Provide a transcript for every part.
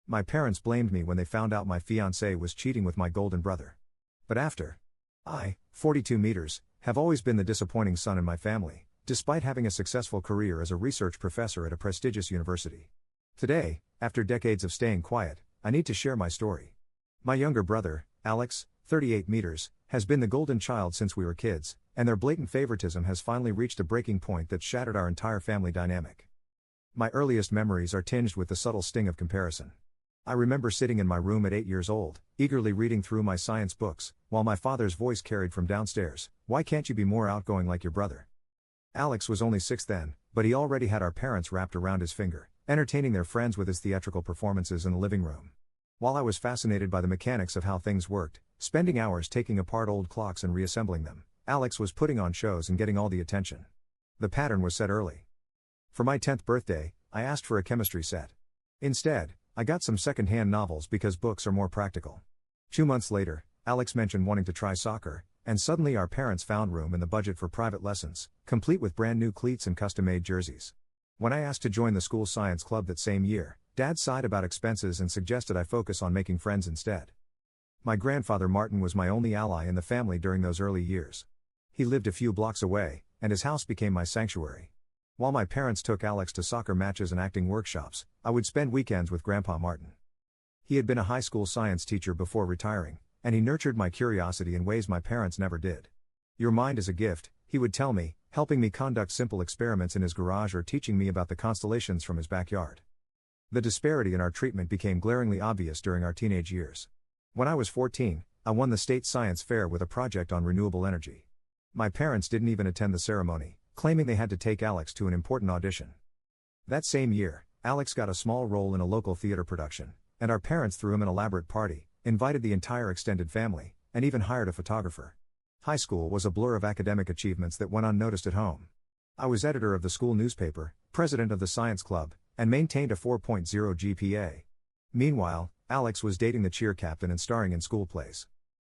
My parents blamed me when they found out my fiancé was cheating with my golden brother. But after, I, 42 meters, have always been the disappointing son in my family, despite having a successful career as a research professor at a prestigious university. Today, after decades of staying quiet, I need to share my story. My younger brother, Alex, 38 meters, has been the golden child since we were kids, and their blatant favoritism has finally reached a breaking point that shattered our entire family dynamic. My earliest memories are tinged with the subtle sting of comparison. I remember sitting in my room at 8 years old, eagerly reading through my science books, while my father's voice carried from downstairs, "Why can't you be more outgoing like your brother?" Alex was only 6 then, but he already had our parents wrapped around his finger, entertaining their friends with his theatrical performances in the living room. While I was fascinated by the mechanics of how things worked, spending hours taking apart old clocks and reassembling them, Alex was putting on shows and getting all the attention. The pattern was set early. For my 10th birthday, I asked for a chemistry set. Instead, I got some second-hand novels because books are more practical. 2 months later, Alex mentioned wanting to try soccer, and suddenly our parents found room in the budget for private lessons, complete with brand new cleats and custom-made jerseys. When I asked to join the school science club that same year, Dad sighed about expenses and suggested I focus on making friends instead. My grandfather Martin was my only ally in the family during those early years. He lived a few blocks away, and his house became my sanctuary. While my parents took Alex to soccer matches and acting workshops, I would spend weekends with Grandpa Martin. He had been a high school science teacher before retiring, and he nurtured my curiosity in ways my parents never did. "Your mind is a gift," he would tell me, helping me conduct simple experiments in his garage or teaching me about the constellations from his backyard. The disparity in our treatment became glaringly obvious during our teenage years. When I was 14, I won the state science fair with a project on renewable energy. My parents didn't even attend the ceremony, claiming they had to take Alex to an important audition. That same year, Alex got a small role in a local theater production, and our parents threw him an elaborate party, invited the entire extended family, and even hired a photographer. High school was a blur of academic achievements that went unnoticed at home. I was editor of the school newspaper, president of the science club, and maintained a 4.0 GPA. Meanwhile, Alex was dating the cheer captain and starring in school plays.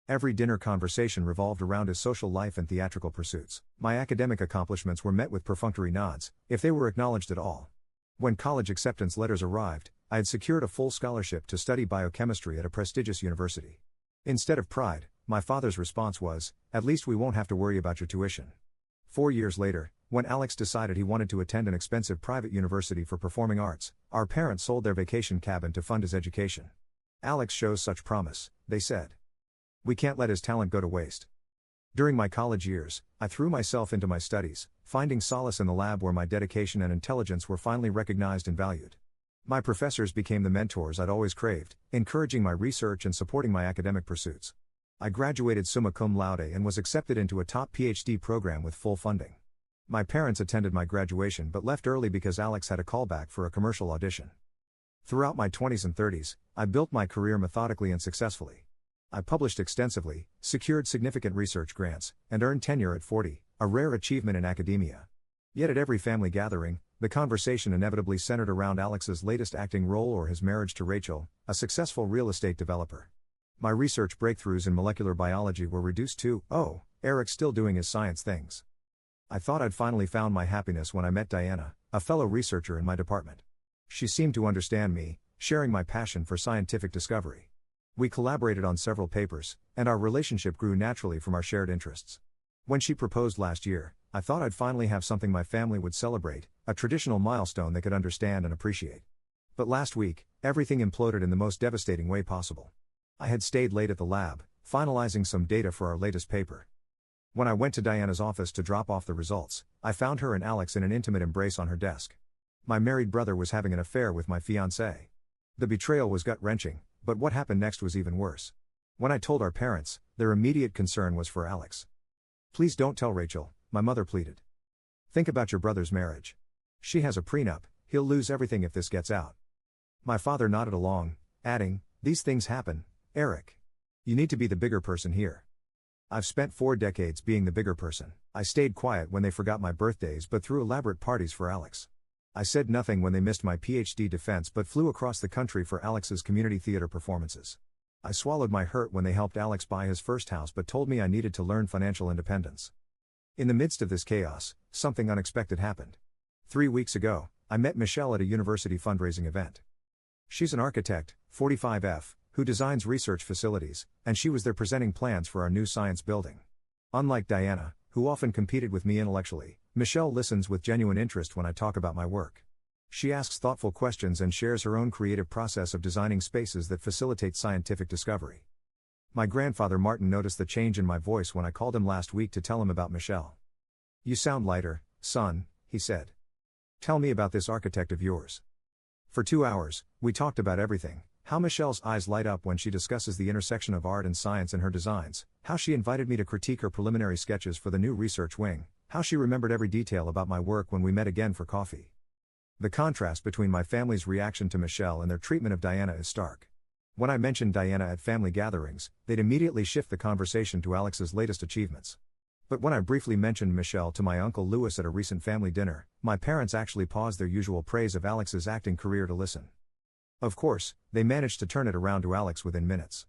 Every dinner conversation revolved around his social life and theatrical pursuits. My academic accomplishments were met with perfunctory nods, if they were acknowledged at all. When college acceptance letters arrived, I had secured a full scholarship to study biochemistry at a prestigious university. Instead of pride, my father's response was, "At least we won't have to worry about your tuition." 4 years later, when Alex decided he wanted to attend an expensive private university for performing arts, our parents sold their vacation cabin to fund his education. "Alex shows such promise," they said. "We can't let his talent go to waste." During my college years, I threw myself into my studies, finding solace in the lab where my dedication and intelligence were finally recognized and valued. My professors became the mentors I'd always craved, encouraging my research and supporting my academic pursuits. I graduated summa cum laude and was accepted into a top PhD program with full funding. My parents attended my graduation but left early because Alex had a callback for a commercial audition. Throughout my 20s and 30s, I built my career methodically and successfully. I published extensively, secured significant research grants, and earned tenure at 40, a rare achievement in academia. Yet at every family gathering, the conversation inevitably centered around Alex's latest acting role or his marriage to Rachel, a successful real estate developer. My research breakthroughs in molecular biology were reduced to, "Oh, Eric's still doing his science things." I thought I'd finally found my happiness when I met Diana, a fellow researcher in my department. She seemed to understand me, sharing my passion for scientific discovery. We collaborated on several papers, and our relationship grew naturally from our shared interests. When she proposed last year, I thought I'd finally have something my family would celebrate, a traditional milestone they could understand and appreciate. But last week, everything imploded in the most devastating way possible. I had stayed late at the lab, finalizing some data for our latest paper. When I went to Diana's office to drop off the results, I found her and Alex in an intimate embrace on her desk. My married brother was having an affair with my fiancé. The betrayal was gut-wrenching, but what happened next was even worse. When I told our parents, their immediate concern was for Alex. "Please don't tell Rachel," my mother pleaded. "Think about your brother's marriage. She has a prenup, he'll lose everything if this gets out." My father nodded along, adding, "These things happen, Eric. You need to be the bigger person here." I've spent 4 decades being the bigger person. I stayed quiet when they forgot my birthdays but threw elaborate parties for Alex. I said nothing when they missed my PhD defense but flew across the country for Alex's community theater performances. I swallowed my hurt when they helped Alex buy his first house but told me I needed to learn financial independence. In the midst of this chaos, something unexpected happened. 3 weeks ago, I met Michelle at a university fundraising event. She's an architect, 45F, who designs research facilities, and she was there presenting plans for our new science building. Unlike Diana, who often competed with me intellectually, Michelle listens with genuine interest when I talk about my work. She asks thoughtful questions and shares her own creative process of designing spaces that facilitate scientific discovery. My grandfather Martin noticed the change in my voice when I called him last week to tell him about Michelle. "You sound lighter, son," he said. "Tell me about this architect of yours." For 2 hours, we talked about everything: how Michelle's eyes light up when she discusses the intersection of art and science in her designs, how she invited me to critique her preliminary sketches for the new research wing, how she remembered every detail about my work when we met again for coffee. The contrast between my family's reaction to Michelle and their treatment of Diana is stark. When I mentioned Diana at family gatherings, they'd immediately shift the conversation to Alex's latest achievements. But when I briefly mentioned Michelle to my uncle Louis at a recent family dinner, my parents actually paused their usual praise of Alex's acting career to listen. Of course, they managed to turn it around to Alex within minutes.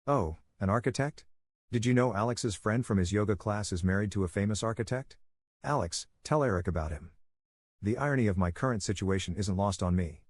"Oh, an architect? Did you know Alex's friend from his yoga class is married to a famous architect? Alex, tell Eric about him." The irony of my current situation isn't lost on me.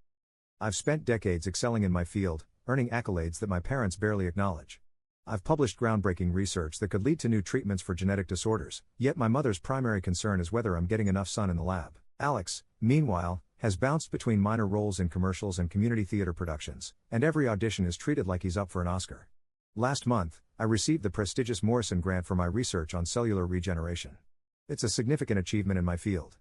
I've spent decades excelling in my field, earning accolades that my parents barely acknowledge. I've published groundbreaking research that could lead to new treatments for genetic disorders, yet my mother's primary concern is whether I'm getting enough sun in the lab. Alex, meanwhile, has bounced between minor roles in commercials and community theater productions, and every audition is treated like he's up for an Oscar. Last month, I received the prestigious Morrison Grant for my research on cellular regeneration. It's a significant achievement in my field.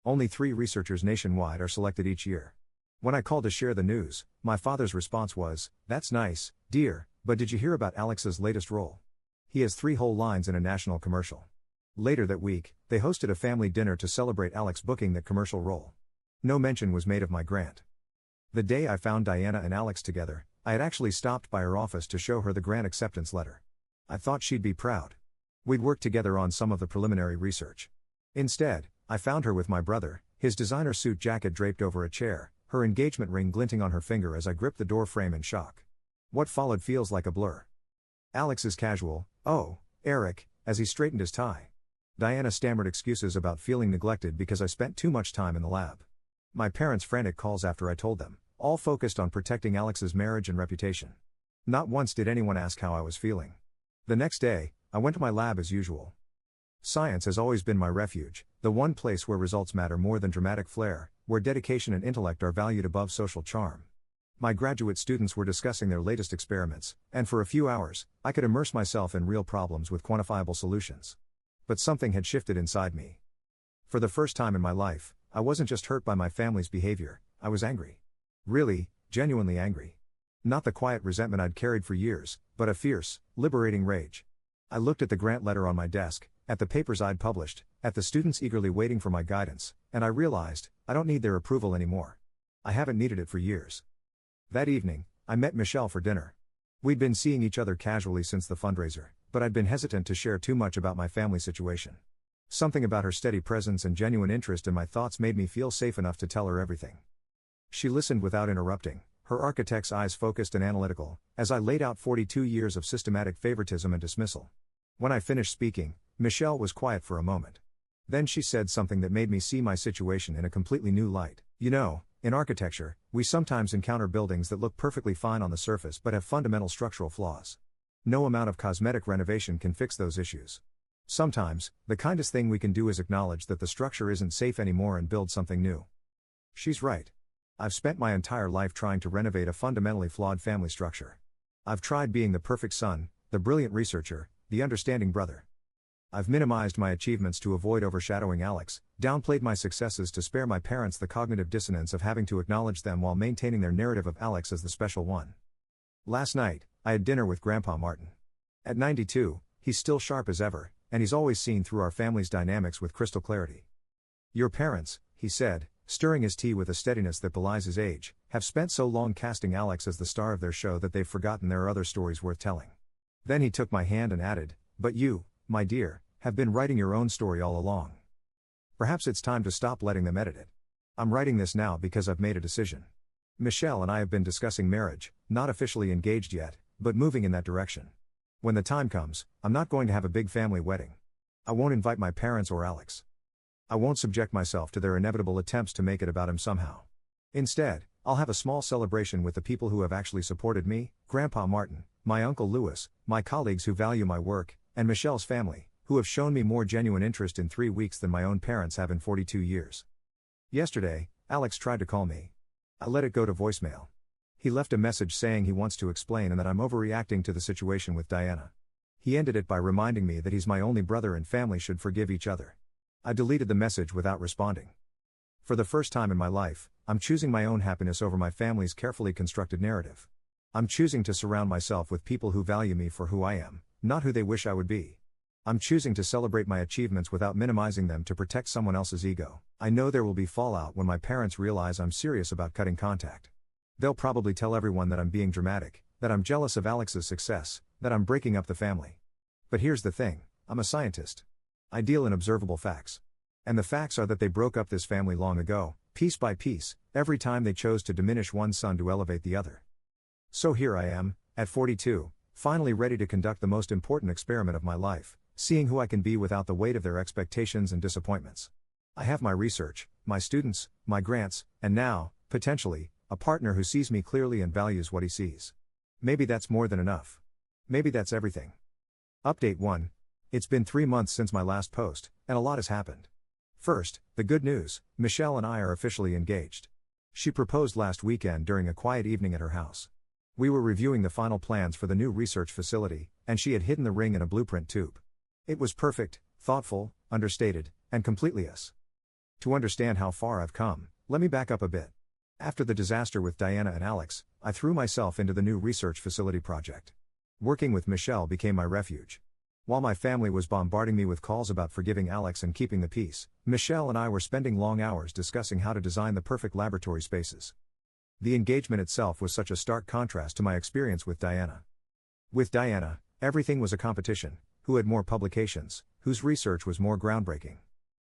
Only 3 researchers nationwide are selected each year. When I called to share the news, my father's response was, "That's nice, dear, but did you hear about Alex's latest role? He has 3 whole lines in a national commercial." Later that week, they hosted a family dinner to celebrate Alex booking that commercial role. No mention was made of my grant. The day I found Diana and Alex together, I had actually stopped by her office to show her the grant acceptance letter. I thought she'd be proud. We'd worked together on some of the preliminary research. Instead, I found her with my brother, his designer suit jacket draped over a chair, her engagement ring glinting on her finger as I gripped the door frame in shock. What followed feels like a blur. Alex is casual, "Oh, Eric," as he straightened his tie. Diana stammered excuses about feeling neglected because I spent too much time in the lab. My parents' frantic calls after I told them, all focused on protecting Alex's marriage and reputation. Not once did anyone ask how I was feeling. The next day, I went to my lab as usual. Science has always been my refuge, the one place where results matter more than dramatic flair, where dedication and intellect are valued above social charm. My graduate students were discussing their latest experiments, and for a few hours, I could immerse myself in real problems with quantifiable solutions. But something had shifted inside me. For the first time in my life, I wasn't just hurt by my family's behavior, I was angry. Really, genuinely angry. Not the quiet resentment I'd carried for years, but a fierce, liberating rage. I looked at the grant letter on my desk, at the papers I'd published, at the students eagerly waiting for my guidance, and I realized, I don't need their approval anymore. I haven't needed it for years. That evening, I met Michelle for dinner. We'd been seeing each other casually since the fundraiser, but I'd been hesitant to share too much about my family situation. Something about her steady presence and genuine interest in my thoughts made me feel safe enough to tell her everything. She listened without interrupting, her architect's eyes focused and analytical, as I laid out 42 years of systematic favoritism and dismissal. When I finished speaking, Michelle was quiet for a moment. Then she said something that made me see my situation in a completely new light. "You know, in architecture, we sometimes encounter buildings that look perfectly fine on the surface but have fundamental structural flaws. No amount of cosmetic renovation can fix those issues. Sometimes, the kindest thing we can do is acknowledge that the structure isn't safe anymore and build something new." She's right. I've spent my entire life trying to renovate a fundamentally flawed family structure. I've tried being the perfect son, the brilliant researcher, the understanding brother. I've minimized my achievements to avoid overshadowing Alex, downplayed my successes to spare my parents the cognitive dissonance of having to acknowledge them while maintaining their narrative of Alex as the special one. Last night, I had dinner with Grandpa Martin. At 92, he's still sharp as ever, and he's always seen through our family's dynamics with crystal clarity. "Your parents," he said, stirring his tea with a steadiness that belies his age, "have spent so long casting Alex as the star of their show that they've forgotten there are other stories worth telling." Then he took my hand and added, "But you, my dear, have been writing your own story all along. Perhaps it's time to stop letting them edit it. I'm writing this now because I've made a decision. Michelle and I have been discussing marriage, not officially engaged yet, but moving in that direction. When the time comes, I'm not going to have a big family wedding. I won't invite my parents or Alex. I won't subject myself to their inevitable attempts to make it about him somehow. Instead, I'll have a small celebration with the people who have actually supported me, Grandpa Martin, my Uncle Louis, my colleagues who value my work, and Michelle's family, who have shown me more genuine interest in 3 weeks than my own parents have in 42 years. Yesterday, Alex tried to call me. I let it go to voicemail. He left a message saying he wants to explain and that I'm overreacting to the situation with Diana. He ended it by reminding me that he's my only brother and family should forgive each other. I deleted the message without responding. For the first time in my life, I'm choosing my own happiness over my family's carefully constructed narrative. I'm choosing to surround myself with people who value me for who I am, not who they wish I would be. I'm choosing to celebrate my achievements without minimizing them to protect someone else's ego. I know there will be fallout when my parents realize I'm serious about cutting contact. They'll probably tell everyone that I'm being dramatic, that I'm jealous of Alex's success, that I'm breaking up the family. But here's the thing, I'm a scientist. I deal in observable facts. And the facts are that they broke up this family long ago, piece by piece, every time they chose to diminish one son to elevate the other. So here I am, at 42, finally ready to conduct the most important experiment of my life, seeing who I can be without the weight of their expectations and disappointments. I have my research, my students, my grants, and now, potentially, a partner who sees me clearly and values what he sees. Maybe that's more than enough. Maybe that's everything. Update 1. It's been 3 months since my last post, and a lot has happened. First, the good news, Michelle and I are officially engaged. She proposed last weekend during a quiet evening at her house. We were reviewing the final plans for the new research facility, and she had hidden the ring in a blueprint tube. It was perfect, thoughtful, understated, and completely us. To understand how far I've come, let me back up a bit. After the disaster with Diana and Alex, I threw myself into the new research facility project. Working with Michelle became my refuge. While my family was bombarding me with calls about forgiving Alex and keeping the peace, Michelle and I were spending long hours discussing how to design the perfect laboratory spaces. The engagement itself was such a stark contrast to my experience with Diana. With Diana, everything was a competition, who had more publications, whose research was more groundbreaking.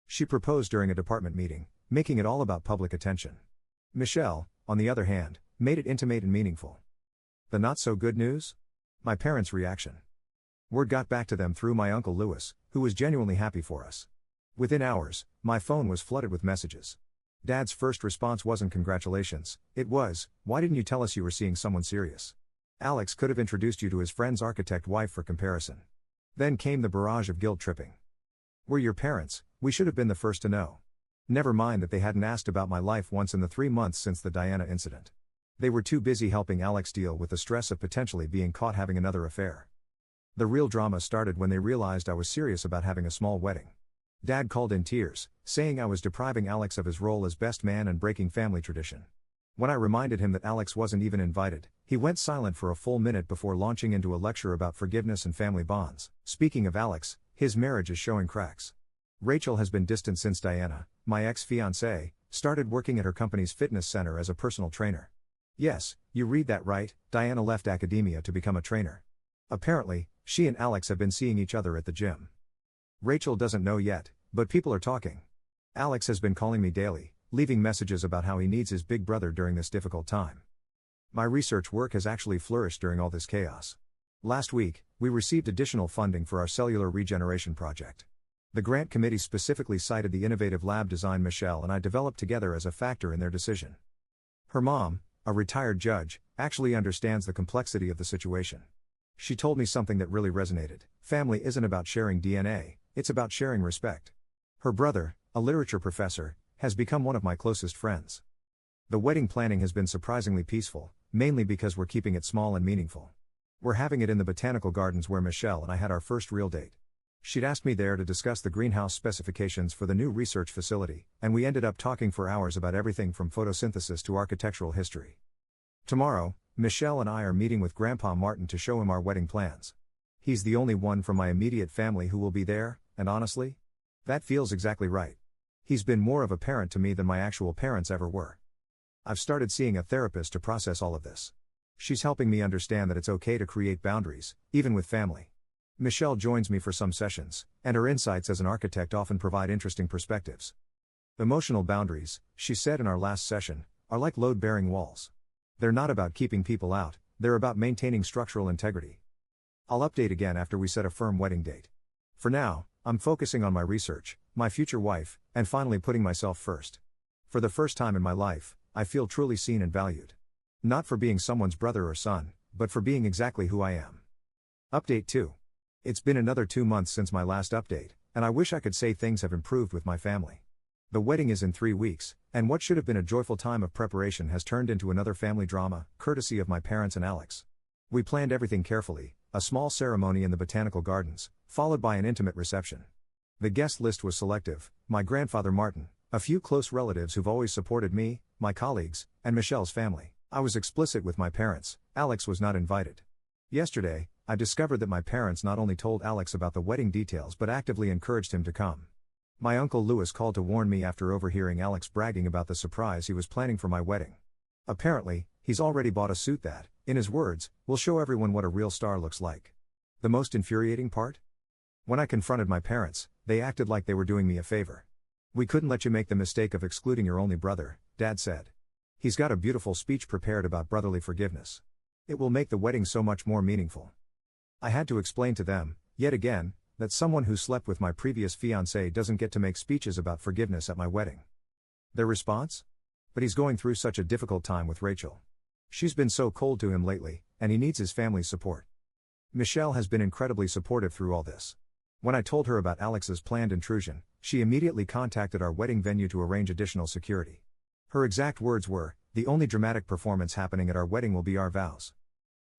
She proposed during a department meeting, making it all about public attention. Michelle, on the other hand, made it intimate and meaningful. The not-so-good news? My parents' reaction. Word got back to them through my Uncle Louis, who was genuinely happy for us. Within hours, my phone was flooded with messages. Dad's first response wasn't congratulations, it was, why didn't you tell us you were seeing someone serious? Alex could have introduced you to his friend's architect wife for comparison. Then came the barrage of guilt-tripping. We're your parents, we should have been the first to know. Never mind that they hadn't asked about my life once in the 3 months since the Diana incident. They were too busy helping Alex deal with the stress of potentially being caught having another affair. The real drama started when they realized I was serious about having a small wedding. Dad called in tears, saying I was depriving Alex of his role as best man and breaking family tradition. When I reminded him that Alex wasn't even invited, he went silent for a full minute before launching into a lecture about forgiveness and family bonds. Speaking of Alex, his marriage is showing cracks. Rachel has been distant since Diana, my ex-fiancé, started working at her company's fitness center as a personal trainer. Yes, you read that right, Diana left academia to become a trainer. Apparently, she and Alex have been seeing each other at the gym. Rachel doesn't know yet, but people are talking. Alex has been calling me daily, leaving messages about how he needs his big brother during this difficult time. My research work has actually flourished during all this chaos. Last week, we received additional funding for our cellular regeneration project. The grant committee specifically cited the innovative lab design Michelle and I developed together as a factor in their decision. Her mom, a retired judge, actually understands the complexity of the situation. She told me something that really resonated. Family isn't about sharing DNA, it's about sharing respect. Her brother, a literature professor, has become one of my closest friends. The wedding planning has been surprisingly peaceful, mainly because we're keeping it small and meaningful. We're having it in the botanical gardens where Michelle and I had our first real date. She'd asked me there to discuss the greenhouse specifications for the new research facility, and we ended up talking for hours about everything from photosynthesis to architectural history. Tomorrow, Michelle and I are meeting with Grandpa Martin to show him our wedding plans. He's the only one from my immediate family who will be there, and honestly, that feels exactly right. He's been more of a parent to me than my actual parents ever were. I've started seeing a therapist to process all of this. She's helping me understand that it's okay to create boundaries, even with family. Michelle joins me for some sessions, and her insights as an architect often provide interesting perspectives. Emotional boundaries, she said in our last session, are like load-bearing walls. They're not about keeping people out, they're about maintaining structural integrity. I'll update again after we set a firm wedding date. For now, I'm focusing on my research, my future wife, and finally putting myself first. For the first time in my life, I feel truly seen and valued. Not for being someone's brother or son, but for being exactly who I am. Update 2. It's been another 2 months since my last update, and I wish I could say things have improved with my family. The wedding is in 3 weeks, and what should have been a joyful time of preparation has turned into another family drama, courtesy of my parents and Alex. We planned everything carefully, a small ceremony in the botanical gardens, followed by an intimate reception. The guest list was selective: my grandfather Martin, a few close relatives who've always supported me, my colleagues, and Michelle's family. I was explicit with my parents: Alex was not invited. Yesterday, I discovered that my parents not only told Alex about the wedding details but actively encouraged him to come. My uncle Louis called to warn me after overhearing Alex bragging about the surprise he was planning for my wedding. Apparently, he's already bought a suit that, in his words, will show everyone what a real star looks like. The most infuriating part? When I confronted my parents, they acted like they were doing me a favor. "We couldn't let you make the mistake of excluding your only brother," Dad said. "He's got a beautiful speech prepared about brotherly forgiveness. It will make the wedding so much more meaningful." I had to explain to them, yet again, that someone who slept with my previous fiancé doesn't get to make speeches about forgiveness at my wedding. Their response? "But he's going through such a difficult time with Rachel. She's been so cold to him lately, and he needs his family's support." Michelle has been incredibly supportive through all this. When I told her about Alex's planned intrusion, she immediately contacted our wedding venue to arrange additional security. Her exact words were, "The only dramatic performance happening at our wedding will be our vows."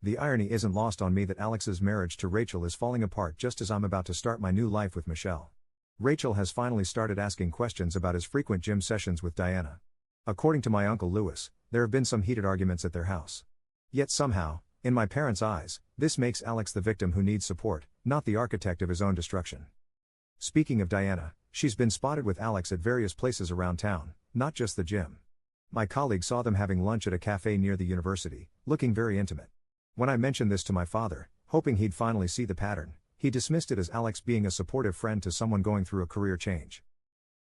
The irony isn't lost on me that Alex's marriage to Rachel is falling apart just as I'm about to start my new life with Michelle. Rachel has finally started asking questions about his frequent gym sessions with Diana. According to my uncle Louis, there have been some heated arguments at their house. Yet somehow, in my parents' eyes, this makes Alex the victim who needs support, not the architect of his own destruction. Speaking of Diana, she's been spotted with Alex at various places around town, not just the gym. My colleague saw them having lunch at a cafe near the university, looking very intimate. When I mentioned this to my father, hoping he'd finally see the pattern, he dismissed it as Alex being a supportive friend to someone going through a career change.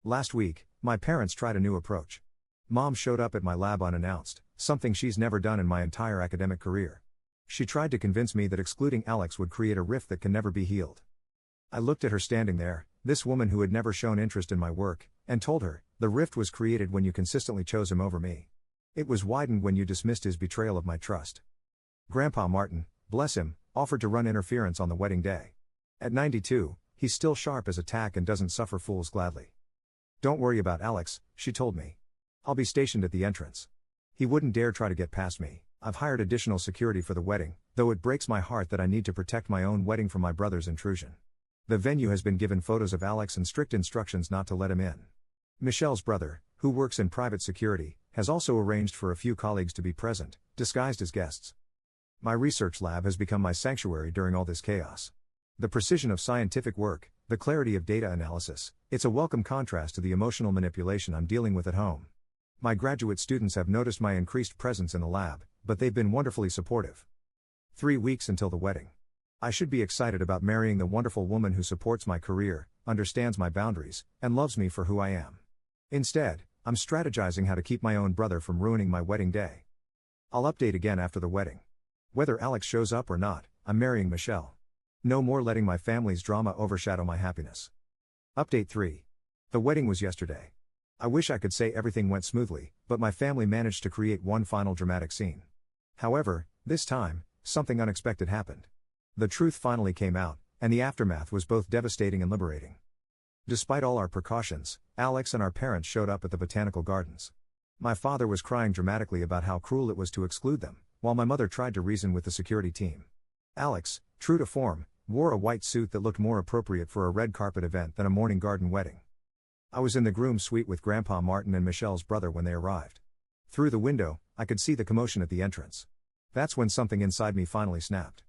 Last week, my parents tried a new approach. Mom showed up at my lab unannounced, something she's never done in my entire academic career. She tried to convince me that excluding Alex would create a rift that can never be healed. I looked at her standing there, this woman who had never shown interest in my work, and told her, "The rift was created when you consistently chose him over me. It was widened when you dismissed his betrayal of my trust." Grandpa Martin, bless him, offered to run interference on the wedding day. At 92, he's still sharp as a tack and doesn't suffer fools gladly. "Don't worry about Alex," she told me. "I'll be stationed at the entrance. He wouldn't dare try to get past me. I've hired additional security for the wedding, though it breaks my heart that I need to protect my own wedding from my brother's intrusion." The venue has been given photos of Alex and strict instructions not to let him in. Michelle's brother, who works in private security, has also arranged for a few colleagues to be present, disguised as guests. My research lab has become my sanctuary during all this chaos. The precision of scientific work, the clarity of data analysis, it's a welcome contrast to the emotional manipulation I'm dealing with at home. My graduate students have noticed my increased presence in the lab, but they've been wonderfully supportive. 3 weeks until the wedding. I should be excited about marrying the wonderful woman who supports my career, understands my boundaries, and loves me for who I am. Instead, I'm strategizing how to keep my own brother from ruining my wedding day. I'll update again after the wedding. Whether Alex shows up or not, I'm marrying Michelle. No more letting my family's drama overshadow my happiness. Update 3. The wedding was yesterday. I wish I could say everything went smoothly, but my family managed to create one final dramatic scene. However, this time, something unexpected happened. The truth finally came out, and the aftermath was both devastating and liberating. Despite all our precautions, Alex and our parents showed up at the botanical gardens. My father was crying dramatically about how cruel it was to exclude them, while my mother tried to reason with the security team. Alex, true to form, wore a white suit that looked more appropriate for a red carpet event than a morning garden wedding. I was in the groom's suite with Grandpa Martin and Michelle's brother when they arrived. Through the window, I could see the commotion at the entrance. That's when something inside me finally snapped.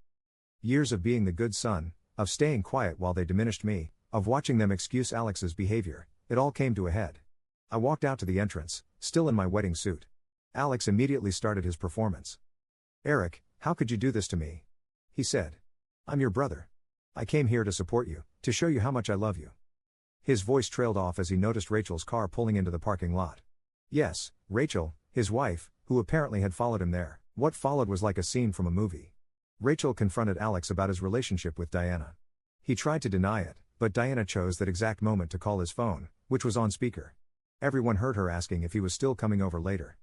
Years of being the good son, of staying quiet while they diminished me, of watching them excuse Alex's behavior, it all came to a head. I walked out to the entrance, still in my wedding suit. Alex immediately started his performance. "Eric, how could you do this to me?" he said. "I'm your brother. I came here to support you, to show you how much I love you." His voice trailed off as he noticed Rachel's car pulling into the parking lot. Yes, Rachel, his wife, who apparently had followed him there. What followed was like a scene from a movie. Rachel confronted Alex about his relationship with Diana. He tried to deny it, but Diana chose that exact moment to call his phone, which was on speaker. Everyone heard her asking if he was still coming over later.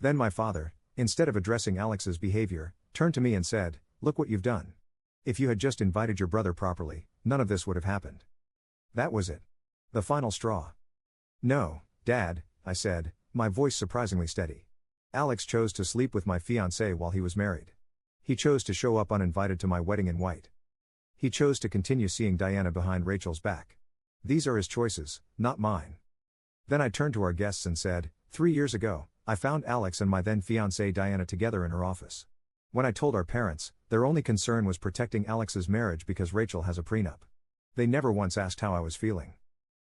Then my father, instead of addressing Alex's behavior, turned to me and said, "Look what you've done. If you had just invited your brother properly, none of this would have happened." That was it. The final straw. "No, Dad," I said, my voice surprisingly steady. "Alex chose to sleep with my fiancé while he was married. He chose to show up uninvited to my wedding in white. He chose to continue seeing Diana behind Rachel's back. These are his choices, not mine." Then I turned to our guests and said, 3 years ago, I found Alex and my then fiancée Diana together in her office. When I told our parents, their only concern was protecting Alex's marriage because Rachel has a prenup. They never once asked how I was feeling."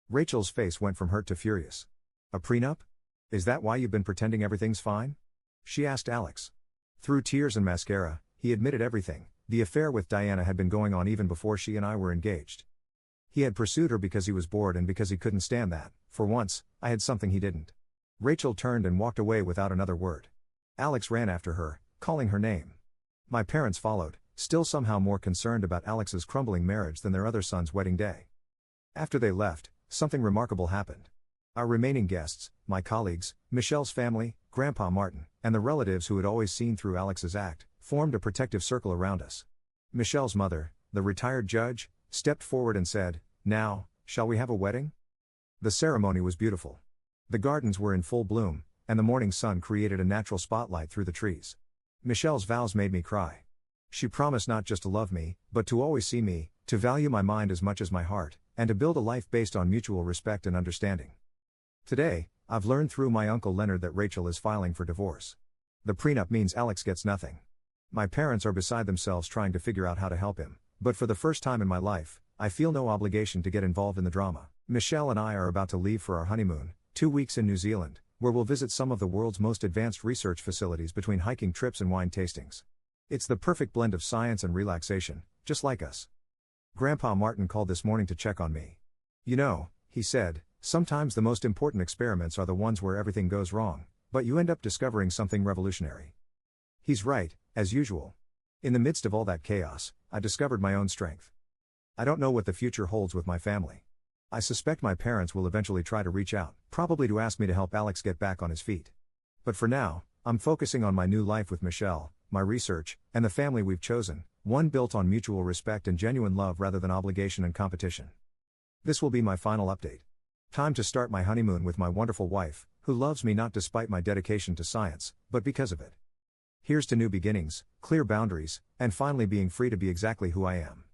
Rachel's face went from hurt to furious. "A prenup? Is that why you've been pretending everything's fine?" she asked Alex. Through tears and mascara, he admitted everything. The affair with Diana had been going on even before she and I were engaged. He had pursued her because he was bored and because he couldn't stand that, for once, I had something he didn't. Rachel turned and walked away without another word. Alex ran after her, calling her name. My parents followed, still somehow more concerned about Alex's crumbling marriage than their other son's wedding day. After they left, something remarkable happened. Our remaining guests, my colleagues, Michelle's family, Grandpa Martin, and the relatives who had always seen through Alex's act, formed a protective circle around us. Michelle's mother, the retired judge, stepped forward and said, "Now, shall we have a wedding?" The ceremony was beautiful. The gardens were in full bloom, and the morning sun created a natural spotlight through the trees. Michelle's vows made me cry. She promised not just to love me, but to always see me, to value my mind as much as my heart, and to build a life based on mutual respect and understanding. Today, I've learned through my uncle Leonard that Rachel is filing for divorce. The prenup means Alex gets nothing. My parents are beside themselves trying to figure out how to help him, but for the first time in my life, I feel no obligation to get involved in the drama. Michelle and I are about to leave for our honeymoon, 2 weeks in New Zealand, where we'll visit some of the world's most advanced research facilities between hiking trips and wine tastings. It's the perfect blend of science and relaxation, just like us. Grandpa Martin called this morning to check on me. "You know," he said, "sometimes the most important experiments are the ones where everything goes wrong, but you end up discovering something revolutionary." He's right, as usual. In the midst of all that chaos, I discovered my own strength. I don't know what the future holds with my family. I suspect my parents will eventually try to reach out, probably to ask me to help Alex get back on his feet. But for now, I'm focusing on my new life with Michelle, my research, and the family we've chosen, one built on mutual respect and genuine love rather than obligation and competition. This will be my final update. Time to start my honeymoon with my wonderful wife, who loves me not despite my dedication to science, but because of it. Here's to new beginnings, clear boundaries, and finally being free to be exactly who I am.